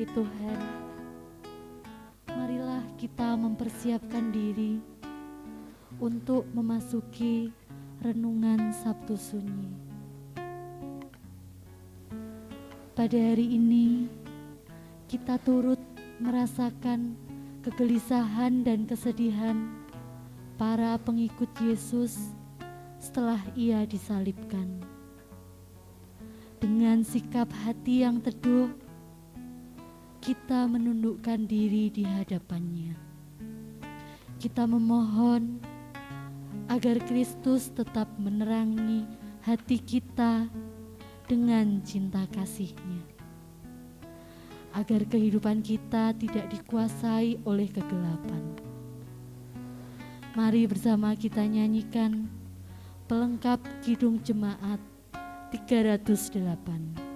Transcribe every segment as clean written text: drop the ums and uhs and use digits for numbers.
kasih Tuhan, marilah kita mempersiapkan diri untuk memasuki renungan Sabtu Sunyi. Pada hari ini, kita turut merasakan kegelisahan dan kesedihan para pengikut Yesus setelah Ia disalibkan. Dengan sikap hati yang teduh, kita menundukkan diri di hadapannya. Kita memohon agar Kristus tetap menerangi hati kita dengan cinta kasih-Nya, agar kehidupan kita tidak dikuasai oleh kegelapan. Mari bersama kita nyanyikan pelengkap Kidung Jemaat 308.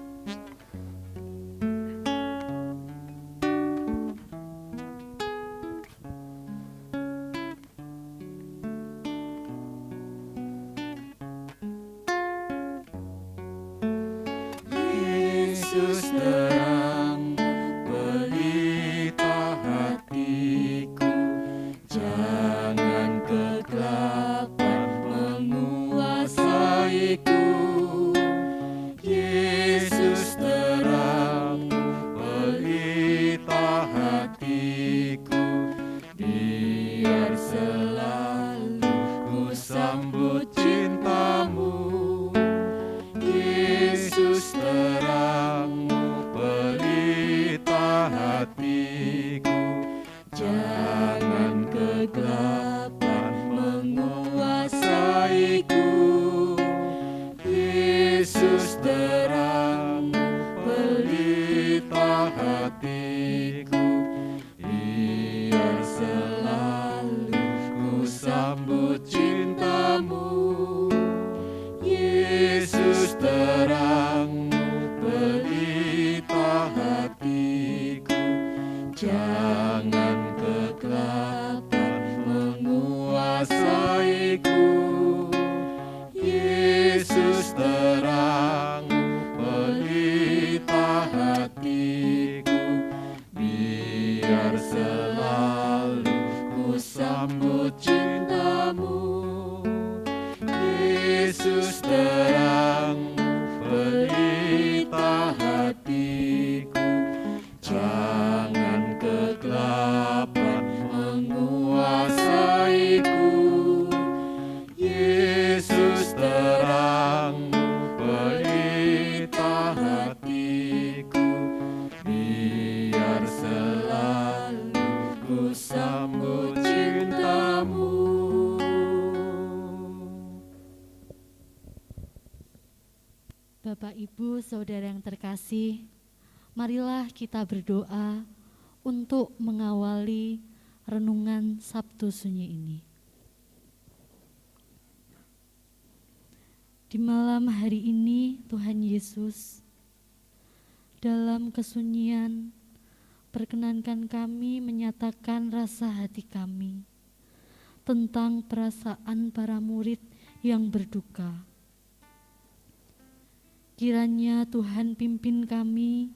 Yesus terang pelita hatiku, jangan kegelapan menguasaiku. Yesus terang pelita hatiku, biar selalu ku sambut cintamu. Yesus terangmu pelita hatiku, jangan kegelapan menguasaiku. Yesus terangmu pelita hatiku, biar selalu ku sambut cintamu. Yesus terangmu pelita hatiku, jangan kegelapan menguasaiku. Yesus terangmu pelita hatiku, biar selalu ku sambut cintamu. Yesus terangmu pelita hatiku, jangan kegelapan menguasaiku. Yesus terangmu pelita hatiku, biar selalu ku sambut cintamu. Bapak, Ibu, Saudara yang terkasih, marilah kita berdoa untuk mengawali renungan Sabtu Sunyi ini. Di malam hari ini, Tuhan Yesus, dalam kesunyian, perkenankan kami menyatakan rasa hati kami tentang perasaan para murid yang berduka. Kiranya Tuhan pimpin kami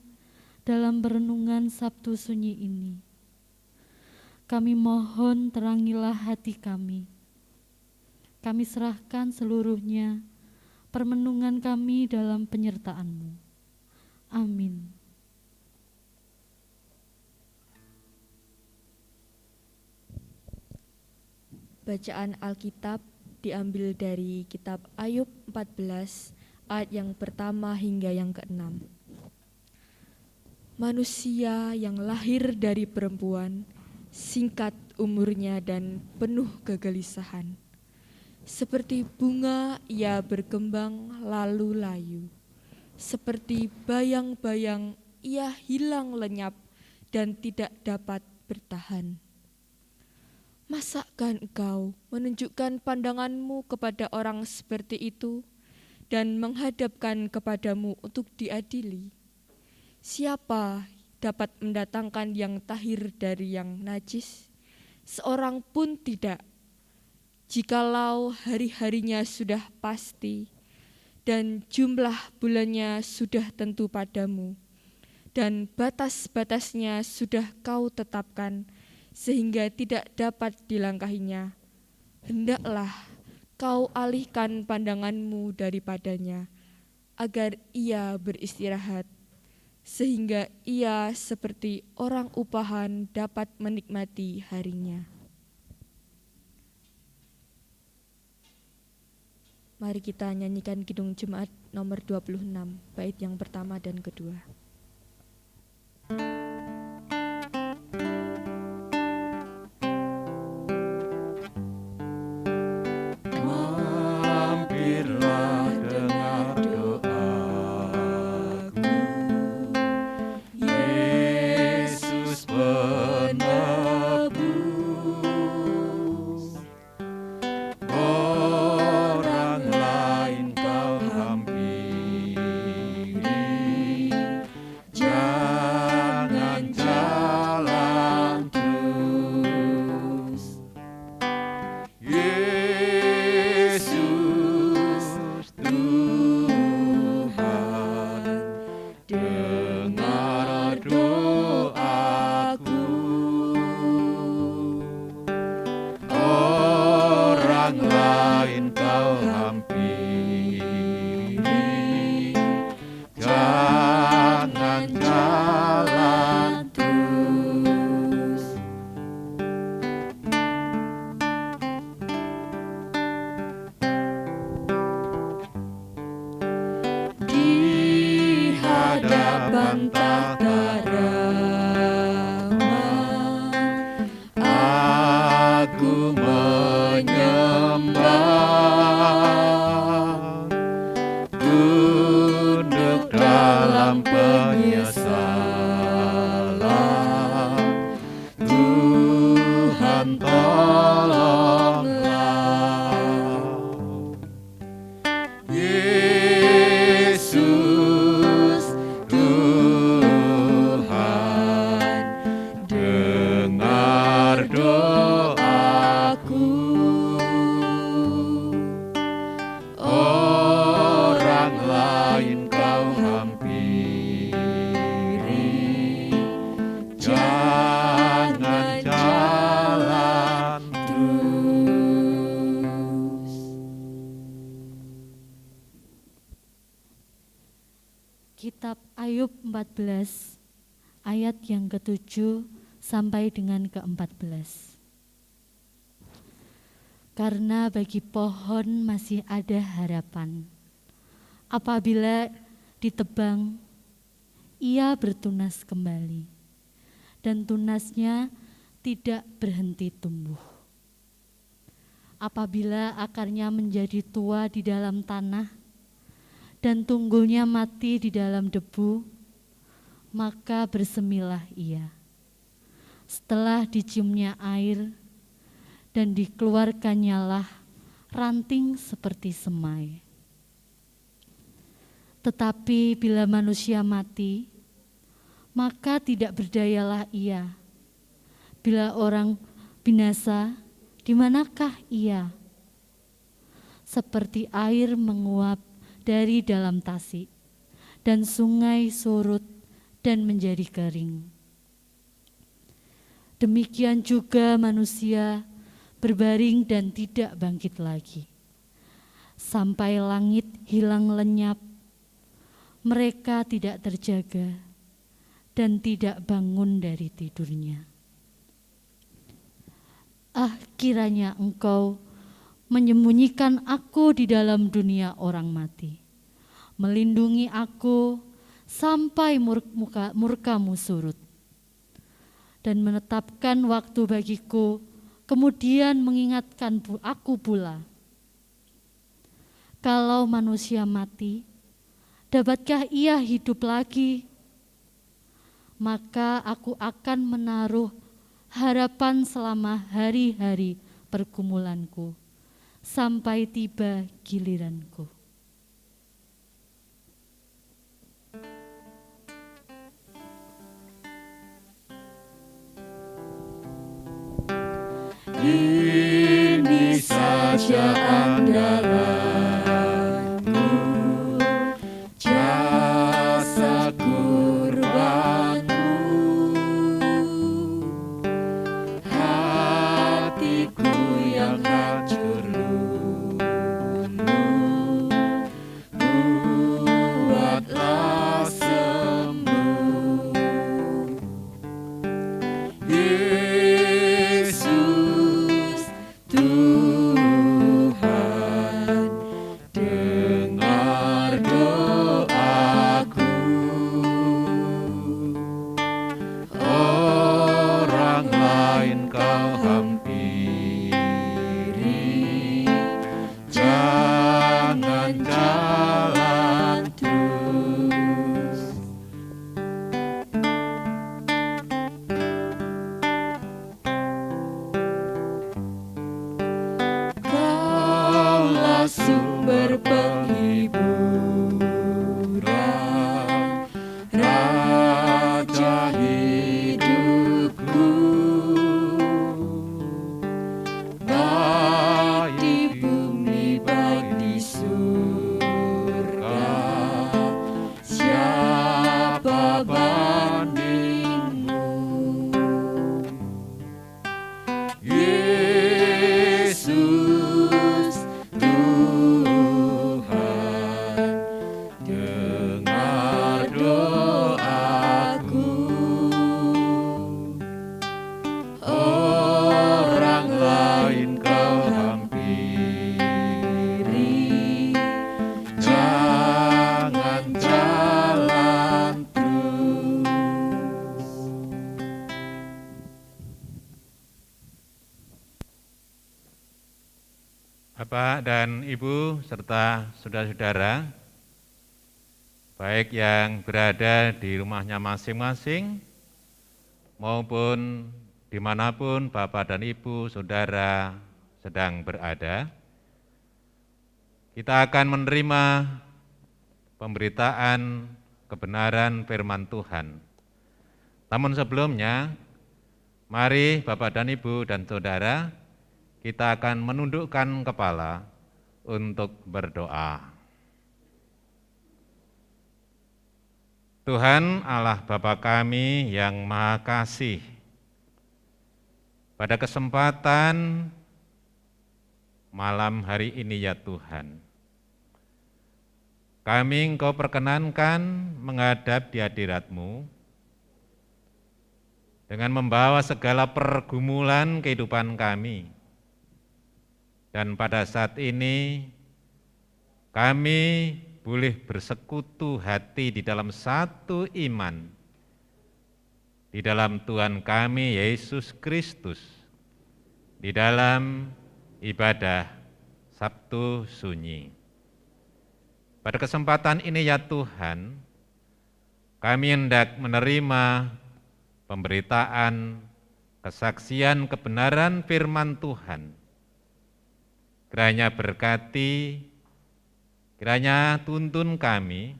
dalam perenungan Sabtu Sunyi ini. Kami mohon terangilah hati kami. Kami serahkan seluruhnya permenungan kami dalam penyertaan-Mu. Amin. Bacaan Alkitab diambil dari kitab Ayub 14 ayat yang pertama hingga yang ke-6. Manusia yang lahir dari perempuan, singkat umurnya dan penuh kegelisahan. Seperti bunga ia berkembang lalu layu. Seperti bayang-bayang ia hilang lenyap dan tidak dapat bertahan. Masakan engkau menunjukkan pandanganmu kepada orang seperti itu dan menghadapkan kepadamu untuk diadili? Siapa dapat mendatangkan yang tahir dari yang najis? Seorang pun tidak. Jikalau hari-harinya sudah pasti dan jumlah bulannya sudah tentu padamu, dan batas-batasnya sudah kau tetapkan, sehingga tidak dapat dilangkahinya. Hendaklah kau alihkan pandanganmu daripadanya, agar ia beristirahat, sehingga ia seperti orang upahan dapat menikmati harinya. Mari kita nyanyikan Kidung Jemaat nomor 26, bait yang pertama dan kedua. Mampirlah dengar doaku, Yesus penebus. Orang lain kau hampiri, jangan jalan terus. Yesus Tuhan, dengar doaku. Orang lain kau hampiri, jangan jalan terus. Di hadapan tahta Rama, aku menyembah, tunduk dalam penyesalan. Tuhan tolonglah. Yesus Tuhan, dengar doaku. Orang lain kau hampiri, jangan jalan terus. Kitab Ayub 14 ayat yang ke-7 sampai dengan ke-14. Karena bagi pohon masih ada harapan. Apabila ditebang, ia bertunas kembali, dan tunasnya tidak berhenti tumbuh. Apabila akarnya menjadi tua di dalam tanah, dan tunggulnya mati di dalam debu, maka bersemilah ia. Setelah diciumnya air, dan dikeluarkannyalah ranting seperti semai. Tetapi bila manusia mati, maka tidak berdayalah ia. Bila orang binasa, di manakah ia? Seperti air menguap dari dalam tasik, dan sungai surut dan menjadi kering. Demikian juga manusia berbaring dan tidak bangkit lagi, sampai langit hilang lenyap. Mereka tidak terjaga dan tidak bangun dari tidurnya. Ah, kiranya Engkau menyembunyikan aku di dalam dunia orang mati, melindungi aku sampai murka-Mu surut, dan menetapkan waktu bagiku, kemudian mengingatkan aku pula. Kalau manusia mati, dapatkah ia hidup lagi? Maka aku akan menaruh harapan selama hari-hari pergumulanku, sampai tiba giliranku. Ini saja andalanku, jasa kurban Bapak dan Ibu serta saudara-saudara, baik yang berada di rumahnya masing-masing maupun dimanapun Bapak dan Ibu saudara sedang berada, kita akan menerima pemberitaan kebenaran firman Tuhan. Namun sebelumnya, mari Bapak dan Ibu dan saudara, kita akan menundukkan kepala untuk berdoa. Tuhan Allah Bapa kami yang Maha Kasih, pada kesempatan malam hari ini ya Tuhan, kami Engkau perkenankan menghadap di hadirat-Mu dengan membawa segala pergumulan kehidupan kami. Dan pada saat ini kami boleh bersekutu hati di dalam satu iman, di dalam Tuhan kami Yesus Kristus, di dalam ibadah Sabtu Sunyi. Pada kesempatan ini ya Tuhan, kami hendak menerima pemberitaan, kesaksian kebenaran firman Tuhan. Kiranya berkati, kiranya tuntun kami,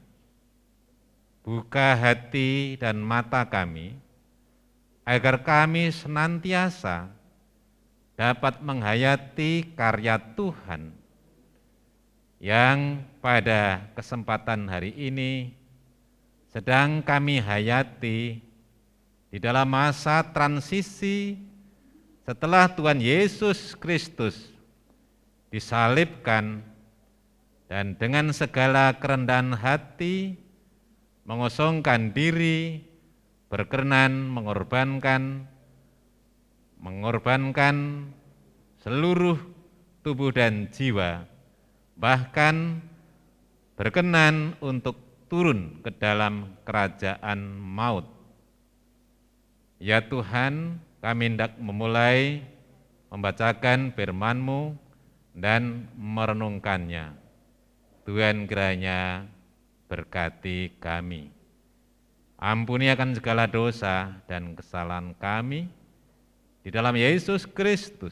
buka hati dan mata kami, agar kami senantiasa dapat menghayati karya Tuhan yang pada kesempatan hari ini sedang kami hayati di dalam masa transisi setelah Tuhan Yesus Kristus disalibkan dan dengan segala kerendahan hati mengosongkan diri, berkenan mengorbankan seluruh tubuh dan jiwa, bahkan berkenan untuk turun ke dalam kerajaan maut. Ya Tuhan, kami hendak memulai membacakan firman-Mu dan merenungkannya. Tuhan kiranya berkati kami. Ampuni akan segala dosa dan kesalahan kami di dalam Yesus Kristus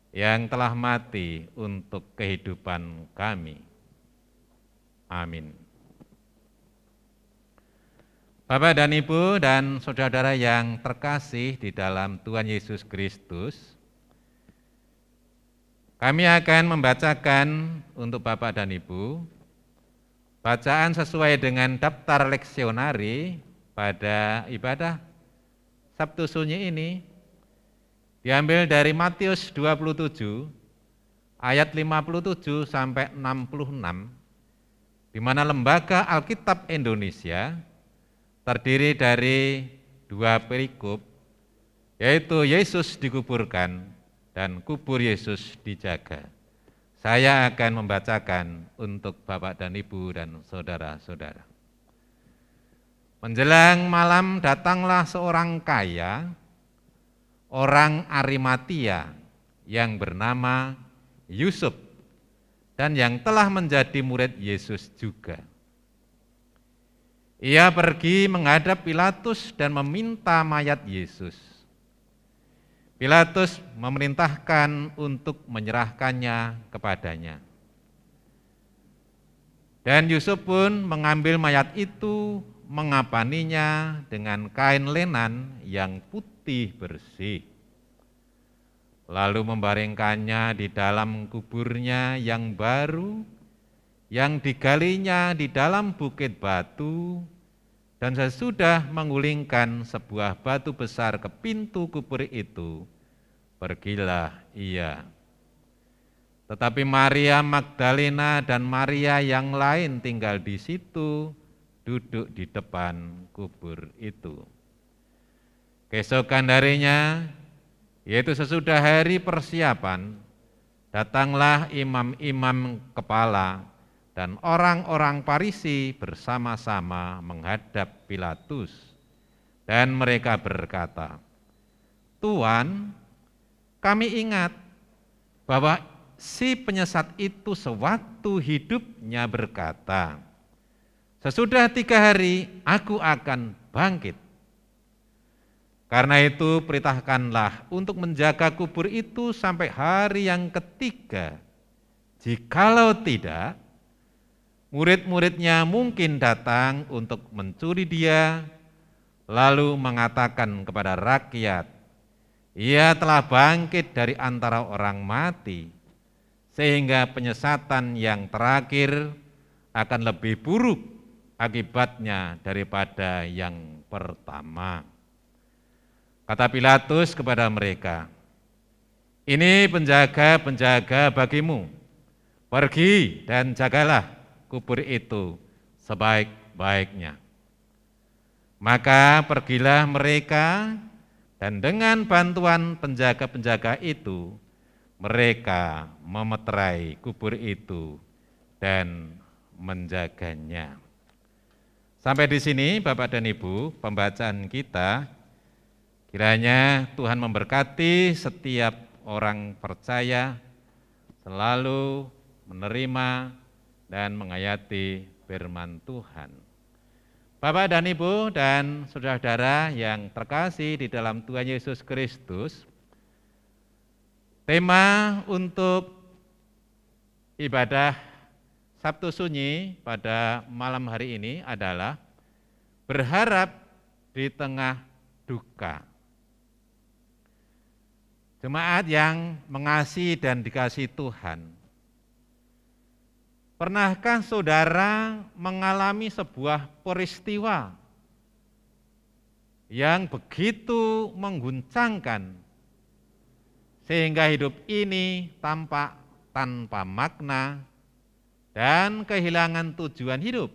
yang telah mati untuk kehidupan kami. Amin. Bapak dan Ibu dan saudara-saudara yang terkasih di dalam Tuhan Yesus Kristus, kami akan membacakan untuk Bapak dan Ibu bacaan sesuai dengan daftar leksionari pada ibadah Sabtu Sunyi ini, diambil dari Matius 27 ayat 57 sampai 66, di mana Lembaga Alkitab Indonesia terdiri dari 2 perikop, yaitu Yesus dikuburkan dan kubur Yesus dijaga. Saya akan membacakan untuk Bapak dan Ibu dan saudara-saudara. Menjelang malam datanglah seorang kaya, orang Arimatia yang bernama Yusuf, dan yang telah menjadi murid Yesus juga. Ia pergi menghadap Pilatus dan meminta mayat Yesus. Pilatus memerintahkan untuk menyerahkannya kepadanya. Dan Yusuf pun mengambil mayat itu, mengapaninya dengan kain lenan yang putih bersih, lalu membaringkannya di dalam kuburnya yang baru, yang digalinya di dalam bukit batu, dan sesudah menggulingkan sebuah batu besar ke pintu kubur itu, pergilah ia. Tetapi Maria Magdalena dan Maria yang lain tinggal di situ, duduk di depan kubur itu. Keesokan harinya, yaitu sesudah hari persiapan, datanglah imam-imam kepala dan orang-orang Farisi bersama-sama menghadap Pilatus, dan mereka berkata, "Tuan, kami ingat bahwa si penyesat itu sewaktu hidupnya berkata, "Sesudah 3 hari aku akan bangkit." Karena itu perintahkanlah untuk menjaga kubur itu sampai hari yang ketiga. Jikalau tidak, murid-muridnya mungkin datang untuk mencuri dia, lalu mengatakan kepada rakyat, "Ia telah bangkit dari antara orang mati," sehingga penyesatan yang terakhir akan lebih buruk akibatnya daripada yang pertama. Kata Pilatus kepada mereka, "Ini penjaga-penjaga bagimu, pergi dan jagalah kubur itu sebaik-baiknya." Maka pergilah mereka, dan dengan bantuan penjaga-penjaga itu, mereka memeterai kubur itu dan menjaganya. Sampai di sini Bapak dan Ibu pembacaan kita. Kiranya Tuhan memberkati setiap orang percaya selalu menerima dan menghayati firman Tuhan. Bapak dan Ibu dan saudara-saudara yang terkasih di dalam Tuhan Yesus Kristus, tema untuk ibadah Sabtu Sunyi pada malam hari ini adalah berharap di tengah duka. Jemaat yang mengasihi dan dikasihi Tuhan, pernahkah saudara mengalami sebuah peristiwa yang begitu mengguncangkan sehingga hidup ini tampak tanpa makna dan kehilangan tujuan hidup?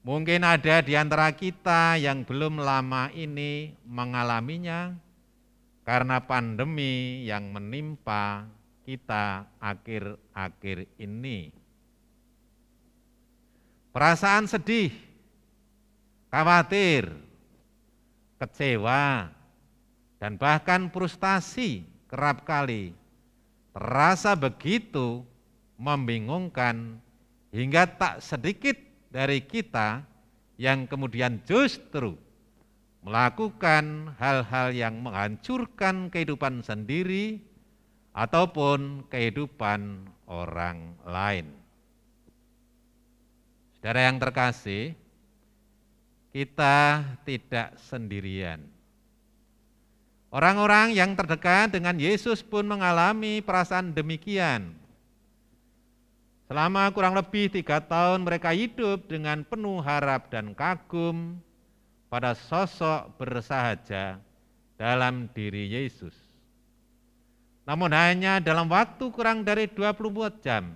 Mungkin ada di antara kita yang belum lama ini mengalaminya karena pandemi yang menimpa kita akhir-akhir ini. Perasaan sedih, khawatir, kecewa, dan bahkan frustasi kerap kali terasa begitu membingungkan hingga tak sedikit dari kita yang kemudian justru melakukan hal-hal yang menghancurkan kehidupan sendiri ataupun kehidupan orang lain. Saudara yang terkasih, kita tidak sendirian. Orang-orang yang terdekat dengan Yesus pun mengalami perasaan demikian. Selama kurang lebih 3 tahun mereka hidup dengan penuh harap dan kagum pada sosok bersahaja dalam diri Yesus. Namun hanya dalam waktu kurang dari 24 jam,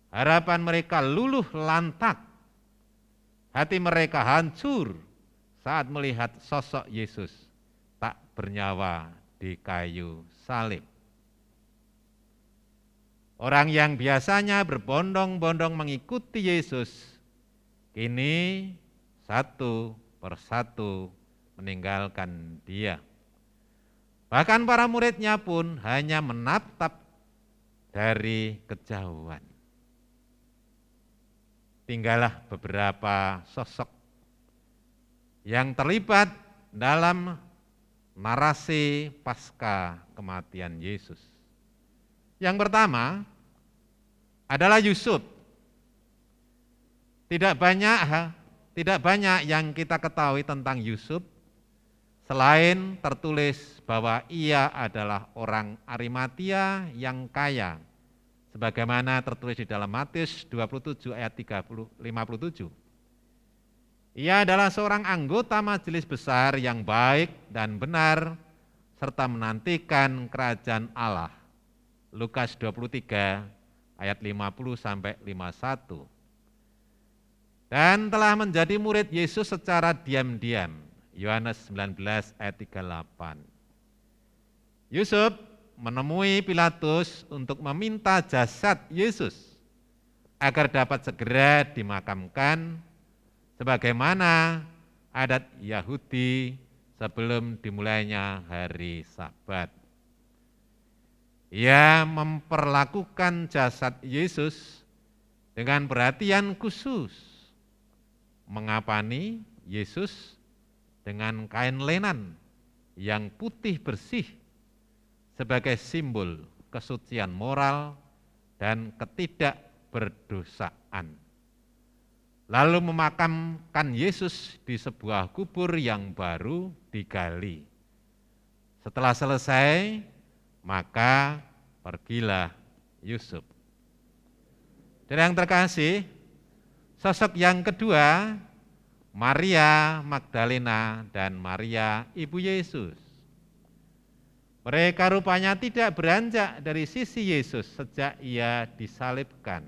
harapan mereka luluh lantak, hati mereka hancur saat melihat sosok Yesus tak bernyawa di kayu salib. Orang yang biasanya berbondong-bondong mengikuti Yesus, kini satu persatu meninggalkan Dia. Bahkan para muridnya pun hanya menatap dari kejauhan. Tinggallah beberapa sosok yang terlibat dalam narasi pasca kematian Yesus. Yang pertama adalah Yusuf. Tidak banyak yang kita ketahui tentang Yusuf selain tertulis bahwa ia adalah orang Arimatia yang kaya, sebagaimana tertulis di dalam Matius 27 ayat 57. Ia adalah seorang anggota majelis besar yang baik dan benar serta menantikan kerajaan Allah. Lukas 23 ayat 50 sampai 51. Dan telah menjadi murid Yesus secara diam-diam. Yohanes 19 ayat 38. Yusuf menemui Pilatus untuk meminta jasad Yesus agar dapat segera dimakamkan sebagaimana adat Yahudi sebelum dimulainya hari Sabat. Ia memperlakukan jasad Yesus dengan perhatian khusus, mengapani Yesus dengan kain lenan yang putih bersih sebagai simbol kesucian moral dan ketidakberdosaan. Lalu memakamkan Yesus di sebuah kubur yang baru digali. Setelah selesai, maka pergilah Yusuf. Dan yang terkasih, sosok yang kedua, Maria Magdalena dan Maria Ibu Yesus. Mereka rupanya tidak beranjak dari sisi Yesus sejak ia disalibkan.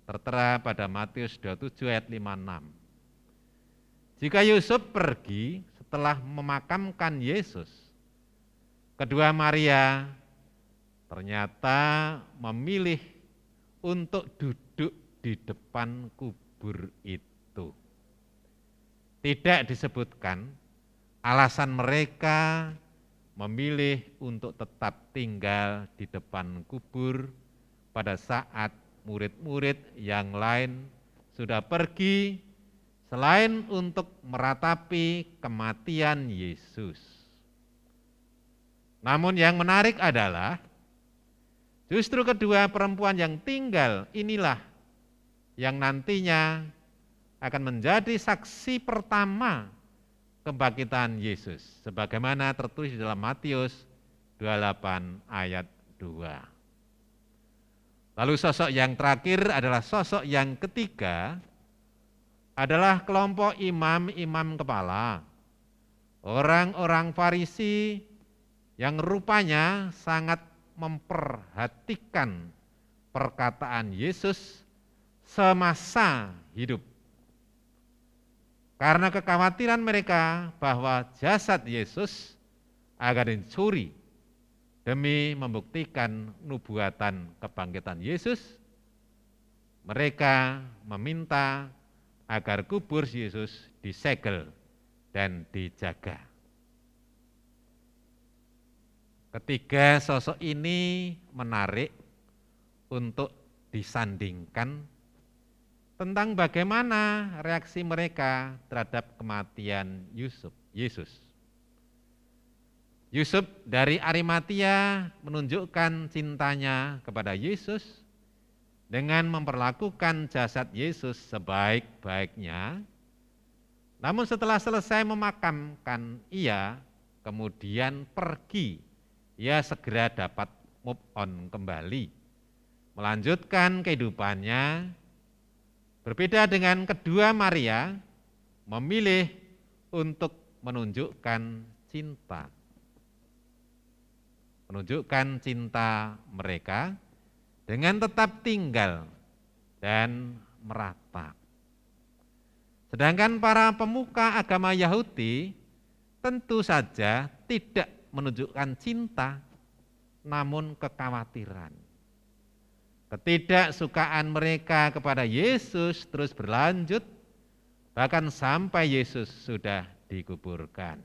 Tertera pada Matius 27 ayat 56. Jika Yusuf pergi setelah memakamkan Yesus, kedua Maria ternyata memilih untuk duduk di depan kubur itu. Tidak disebutkan alasan mereka memilih untuk tetap tinggal di depan kubur pada saat murid-murid yang lain sudah pergi selain untuk meratapi kematian Yesus. Namun yang menarik adalah justru kedua perempuan yang tinggal inilah yang nantinya akan menjadi saksi pertama kebangkitan Yesus, sebagaimana tertulis di dalam Matius 28 ayat 2. Lalu sosok yang terakhir adalah sosok yang ketiga, adalah kelompok imam-imam kepala, orang-orang Farisi yang rupanya sangat memperhatikan perkataan Yesus semasa hidup. Karena kekhawatiran mereka bahwa jasad Yesus akan dicuri demi membuktikan nubuatan kebangkitan Yesus, mereka meminta agar kubur Yesus disegel dan dijaga. Ketiga sosok ini menarik untuk disandingkan tentang bagaimana reaksi mereka terhadap kematian Yesus. Yusuf dari Arimatia menunjukkan cintanya kepada Yesus dengan memperlakukan jasad Yesus sebaik-baiknya. Namun setelah selesai memakamkan ia, kemudian pergi. Ia segera dapat move on kembali, melanjutkan kehidupannya. Berbeda dengan kedua Maria, memilih untuk menunjukkan cinta. Menunjukkan cinta mereka dengan tetap tinggal dan meratap. Sedangkan para pemuka agama Yahudi tentu saja tidak menunjukkan cinta, namun kekhawatiran. Ketidaksukaan mereka kepada Yesus terus berlanjut, bahkan sampai Yesus sudah dikuburkan.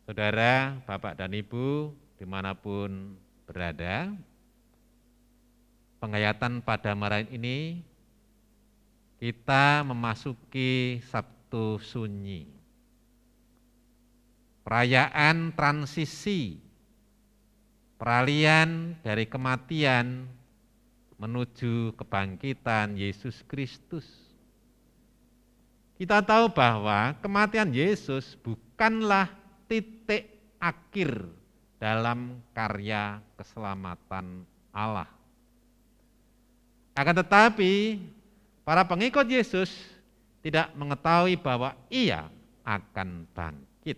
Saudara, Bapak dan Ibu, dimanapun berada, penghayatan pada malam ini kita memasuki Sabtu Sunyi. Perayaan transisi, peralihan dari kematian menuju kebangkitan Yesus Kristus. Kita tahu bahwa kematian Yesus bukanlah titik akhir dalam karya keselamatan Allah. Akan tetapi, para pengikut Yesus tidak mengetahui bahwa ia akan bangkit.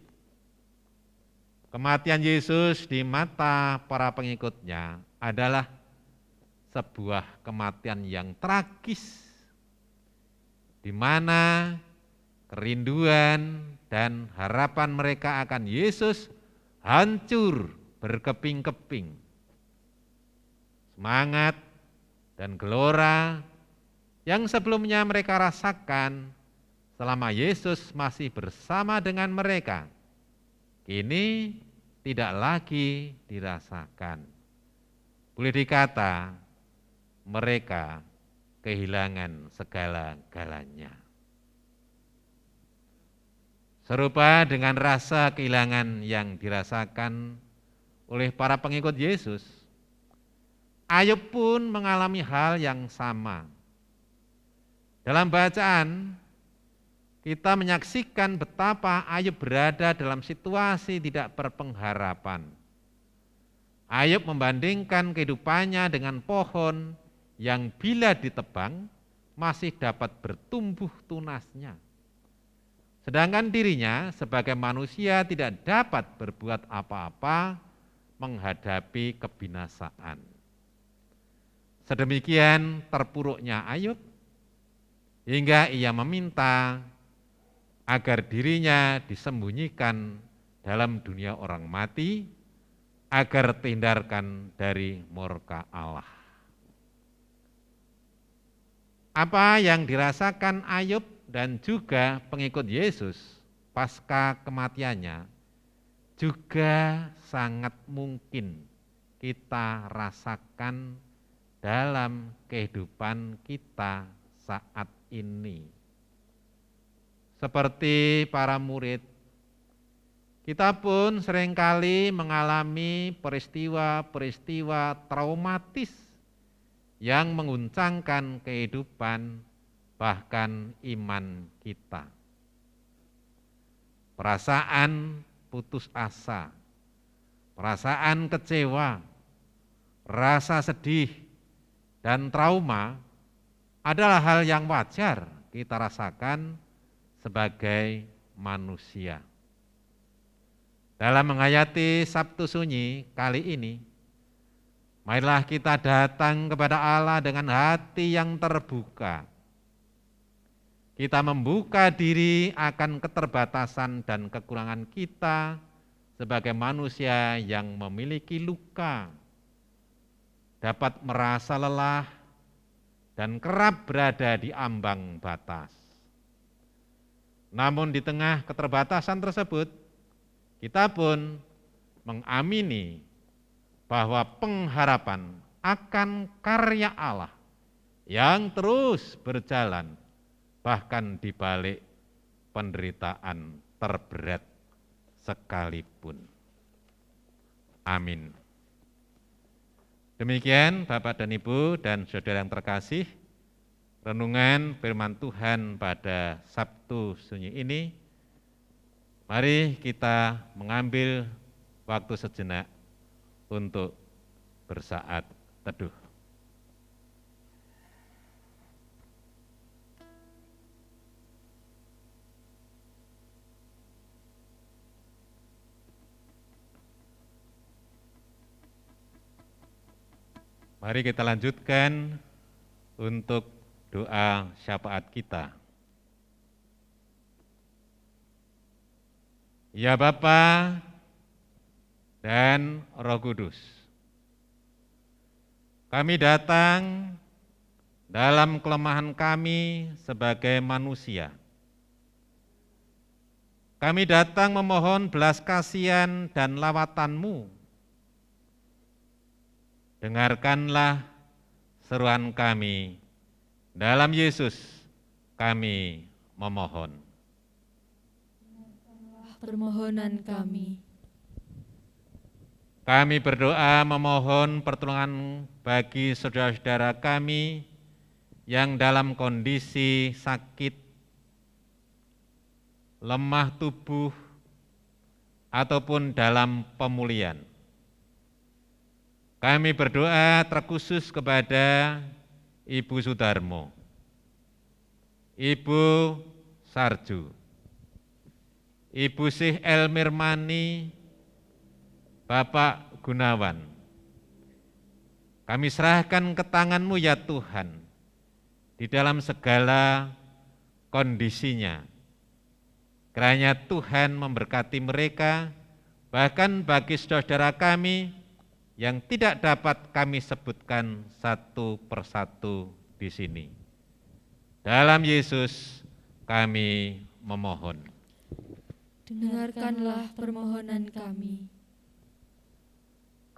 Kematian Yesus di mata para pengikutnya adalah sebuah kematian yang tragis, di mana kerinduan dan harapan mereka akan Yesus hancur berkeping-keping. Semangat dan gelora yang sebelumnya mereka rasakan selama Yesus masih bersama dengan mereka, kini tidak lagi dirasakan. Boleh dikata mereka kehilangan segala-galanya. Serupa dengan rasa kehilangan yang dirasakan oleh para pengikut Yesus, Ayub pun mengalami hal yang sama. Dalam bacaan, kita menyaksikan betapa Ayub berada dalam situasi tidak berpengharapan. Ayub membandingkan kehidupannya dengan pohon yang bila ditebang masih dapat bertumbuh tunasnya. Sedangkan dirinya sebagai manusia tidak dapat berbuat apa-apa menghadapi kebinasaan. Sedemikian terpuruknya Ayub hingga ia meminta agar dirinya disembunyikan dalam dunia orang mati agar terhindarkan dari murka Allah. Apa yang dirasakan Ayub dan juga pengikut Yesus pasca kematiannya juga sangat mungkin kita rasakan dalam kehidupan kita saat ini. Seperti para murid, kita pun seringkali mengalami peristiwa-peristiwa traumatis yang mengguncangkan kehidupan bahkan iman kita. Perasaan putus asa, perasaan kecewa, rasa sedih, dan trauma adalah hal yang wajar kita rasakan sebagai manusia. Dalam menghayati Sabtu Sunyi kali ini, marilah kita datang kepada Allah dengan hati yang terbuka. Kita membuka diri akan keterbatasan dan kekurangan kita sebagai manusia yang memiliki luka, dapat merasa lelah, dan kerap berada di ambang batas. Namun di tengah keterbatasan tersebut, kita pun mengamini bahwa pengharapan akan karya Allah yang terus berjalan bahkan di balik penderitaan terberat sekalipun. Amin. Demikian Bapak dan Ibu dan saudara yang terkasih, renungan firman Tuhan pada Sabtu Sunyi ini. Mari kita mengambil waktu sejenak untuk bersaat teduh. Mari kita lanjutkan untuk doa syafaat kita. Ya Bapa dan Roh Kudus, kami datang dalam kelemahan kami sebagai manusia. Kami datang memohon belas kasihan dan lawatan-Mu. Dengarkanlah seruan kami, dalam Yesus kami memohon. Permohonan kami. Kami berdoa memohon pertolongan bagi saudara-saudara kami yang dalam kondisi sakit, lemah tubuh, ataupun dalam pemulihan. Kami berdoa terkhusus kepada Ibu Sudarmo, Ibu Sarju, Ibu Syih Elmirmani, Bapak Gunawan. Kami serahkan ke tangan-Mu ya Tuhan, di dalam segala kondisinya. Kiranya Tuhan memberkati mereka, bahkan bagi saudara kami yang tidak dapat kami sebutkan satu persatu di sini. Dalam Yesus kami memohon. Dengarkanlah permohonan kami.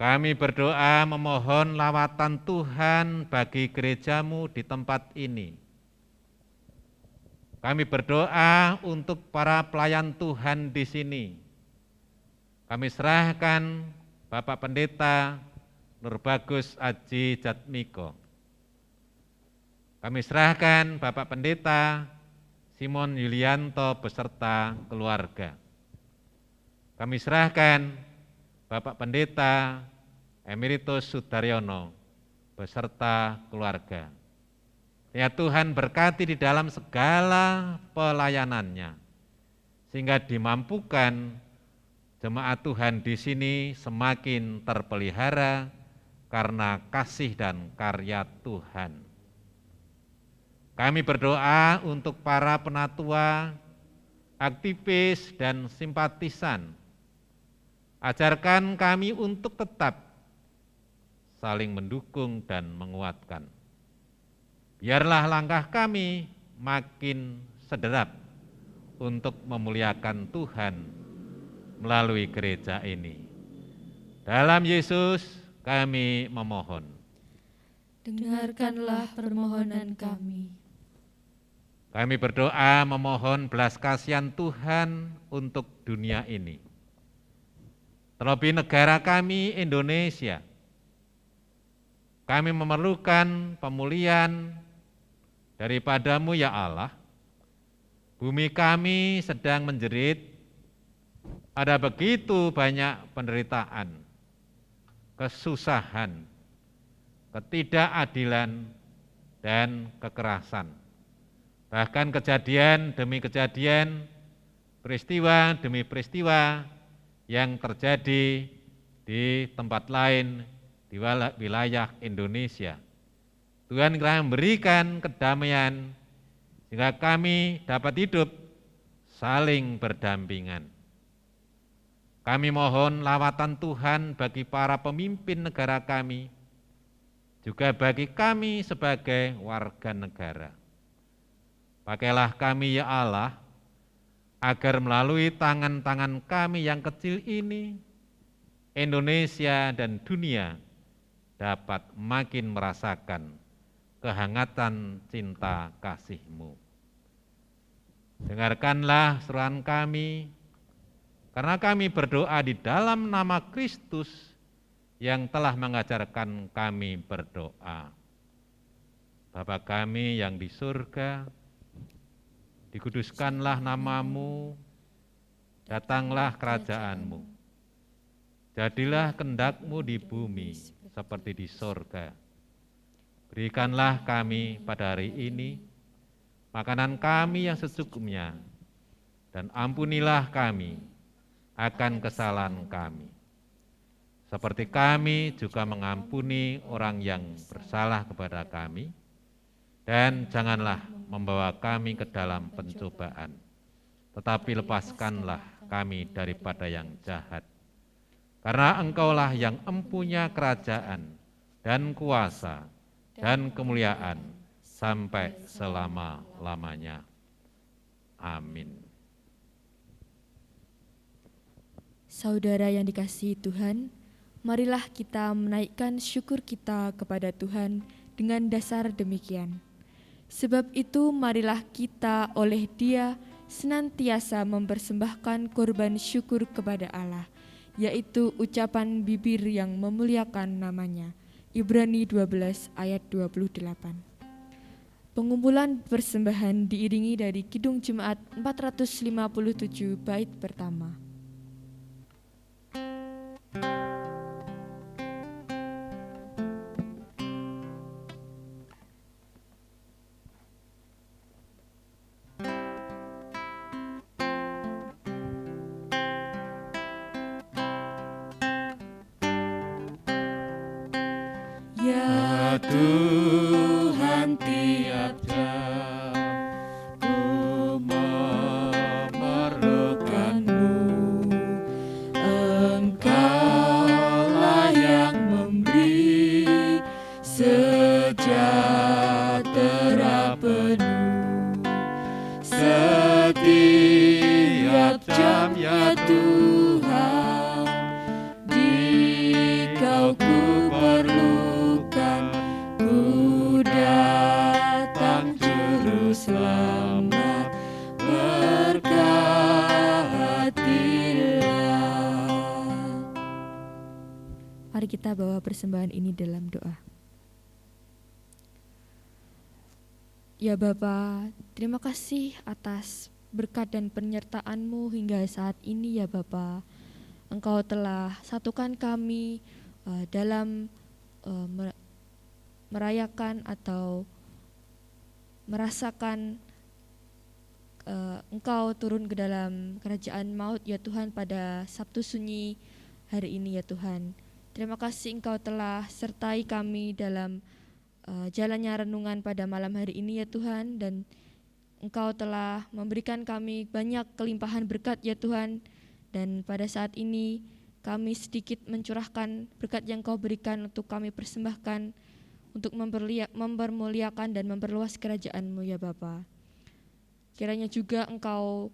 Kami berdoa memohon lawatan Tuhan bagi gerejamu di tempat ini. Kami berdoa untuk para pelayan Tuhan di sini. Kami serahkan Bapak Pendeta Nurbagus Aji Jatmiko. Kami serahkan Bapak Pendeta Simon Yulianto beserta keluarga. Kami serahkan Bapak Pendeta Emeritus Sudaryono beserta keluarga. Ya Tuhan berkati di dalam segala pelayanannya, sehingga dimampukan jemaat Tuhan di sini semakin terpelihara karena kasih dan karya Tuhan. Kami berdoa untuk para penatua, aktivis, dan simpatisan. Ajarkan kami untuk tetap saling mendukung dan menguatkan. Biarlah langkah kami makin sederap untuk memuliakan Tuhan melalui gereja ini. Dalam Yesus kami memohon. Dengarkanlah permohonan kami. Kami berdoa memohon belas kasihan Tuhan untuk dunia ini. Terlebih negara kami Indonesia. Kami memerlukan pemulihan daripada-Mu ya Allah. Bumi kami sedang menjerit, ada begitu banyak penderitaan, kesusahan, ketidakadilan, dan kekerasan. Bahkan kejadian demi kejadian, peristiwa demi peristiwa yang terjadi di tempat lain di wilayah Indonesia. Tuhan telah memberikan kedamaian sehingga kami dapat hidup saling berdampingan. Kami mohon lawatan Tuhan bagi para pemimpin negara kami, juga bagi kami sebagai warga negara. Pakailah kami ya Allah, agar melalui tangan-tangan kami yang kecil ini, Indonesia dan dunia dapat makin merasakan kehangatan cinta kasih-Mu. Dengarkanlah seruan kami, karena kami berdoa di dalam nama Kristus yang telah mengajarkan kami berdoa. Bapa kami yang di surga, dikuduskanlah nama-Mu, datanglah kerajaan-Mu. Jadilah kehendak-Mu di bumi seperti di surga. Berikanlah kami pada hari ini makanan kami yang secukupnya, dan ampunilah kami akan kesalahan kami, seperti kami juga mengampuni orang yang bersalah kepada kami, dan janganlah membawa kami ke dalam pencobaan, tetapi lepaskanlah kami daripada yang jahat. Karena Engkaulah yang empunya kerajaan dan kuasa dan kemuliaan sampai selama-lamanya. Amin. Saudara yang dikasihi Tuhan, marilah kita menaikkan syukur kita kepada Tuhan dengan dasar demikian. Sebab itu marilah kita oleh Dia senantiasa mempersembahkan korban syukur kepada Allah, yaitu ucapan bibir yang memuliakan namanya. Ibrani 12 ayat 28. Pengumpulan persembahan diiringi dari Kidung Jemaat 457 bait pertama. Ya Tuhan, tiap jam ku memerlukan-Mu. Engkaulah yang memberi sejahtera penuh setiap jam, ya Tuhan, di Kau selamat, berkatilah. Mari kita bawa persembahan ini dalam doa. Ya Bapa, terima kasih atas berkat dan penyertaan-Mu hingga saat ini ya Bapa. Engkau telah satukan kami dalam merayakan atau merasakan Engkau turun ke dalam kerajaan maut ya Tuhan pada Sabtu Sunyi hari ini ya Tuhan. Terima kasih Engkau telah sertai kami dalam jalannya renungan pada malam hari ini ya Tuhan, dan Engkau telah memberikan kami banyak kelimpahan berkat ya Tuhan, dan pada saat ini kami sedikit mencurahkan berkat yang Kau berikan untuk kami persembahkan untuk mempermuliakan dan memperluas kerajaan-Mu ya Bapa. Kiranya juga Engkau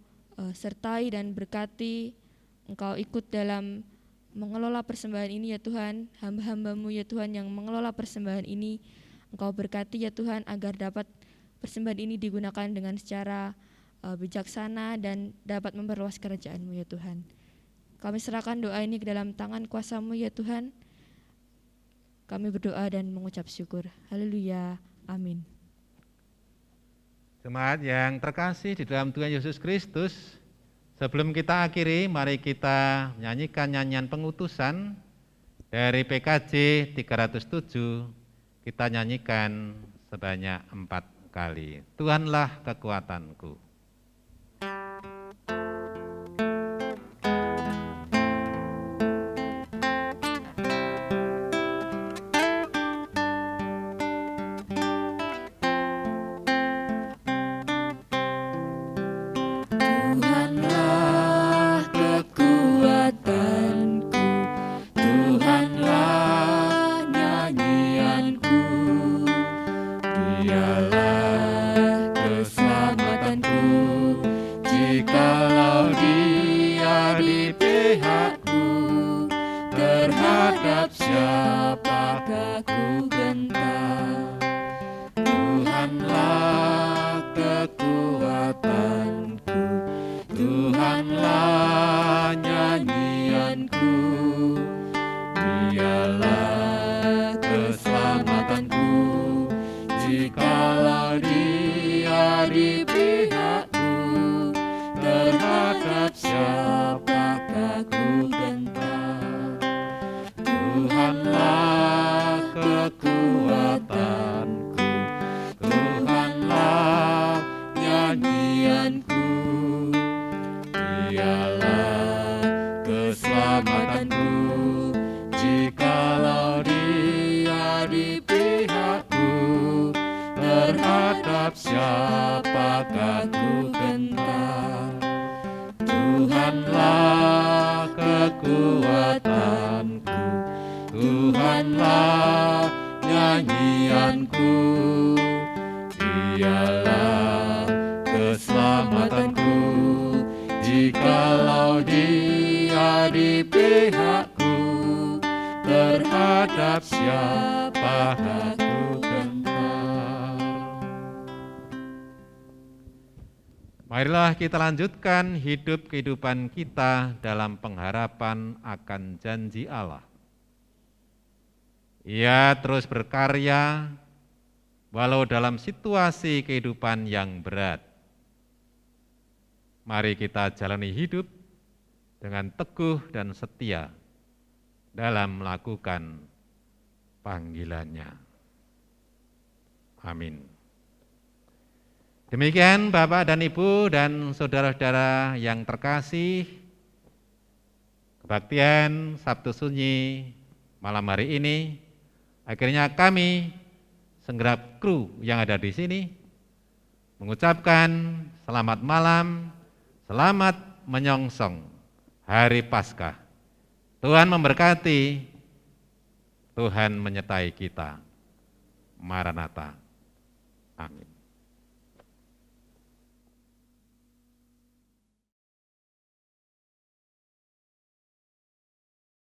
sertai dan berkati, Engkau ikut dalam mengelola persembahan ini ya Tuhan, hamba-hamba-Mu ya Tuhan yang mengelola persembahan ini. Engkau berkati ya Tuhan agar dapat persembahan ini digunakan dengan secara bijaksana dan dapat memperluas kerajaan-Mu ya Tuhan. Kami serahkan doa ini ke dalam tangan kuasa-Mu ya Tuhan. Kami berdoa dan mengucap syukur. Haleluya. Amin. Jemaat yang terkasih di dalam Tuhan Yesus Kristus, sebelum kita akhiri, mari kita menyanyikan nyanyian pengutusan dari PKJ 307. Kita nyanyikan sebanyak 4 kali. Tuhanlah kekuatanku. Tuhanlah kekuatanku, Tuhanlah nyanyianku, Dialah keselamatanku, jikalau Dia di pihakku, terhadap siapakah ku gentar. Tuhanlah kekuatanku, Tuhanlah nyanyianku, Dialah keselamatanku, jikalau Dia di pihakku, terhadap siapakah ku gentar. Tuhanlah kekuatanku, Tuhanlah nyanyianku, Dialah keselamatanku, jikalau Dia di pihakku, terhadap siapakah ku gentar. Tuhanlah kekuatanku, Tuhanlah nyanyianku, Dialah keselamatanku, jikalau Dia di pihakku, terhadap siapakah ku gentar. Marilah kita lanjutkan hidup kehidupan kita dalam pengharapan akan janji Allah. Ia terus berkarya walau dalam situasi kehidupan yang berat. Mari kita jalani hidup dengan teguh dan setia dalam melakukan panggilannya. Amin. Demikian Bapak dan Ibu dan saudara-saudara yang terkasih, kebaktian Sabtu Sunyi malam hari ini, akhirnya kami segenap kru yang ada di sini mengucapkan selamat malam, selamat menyongsong Hari Paskah. Tuhan memberkati, Tuhan menyertai kita. Maranatha. Amin.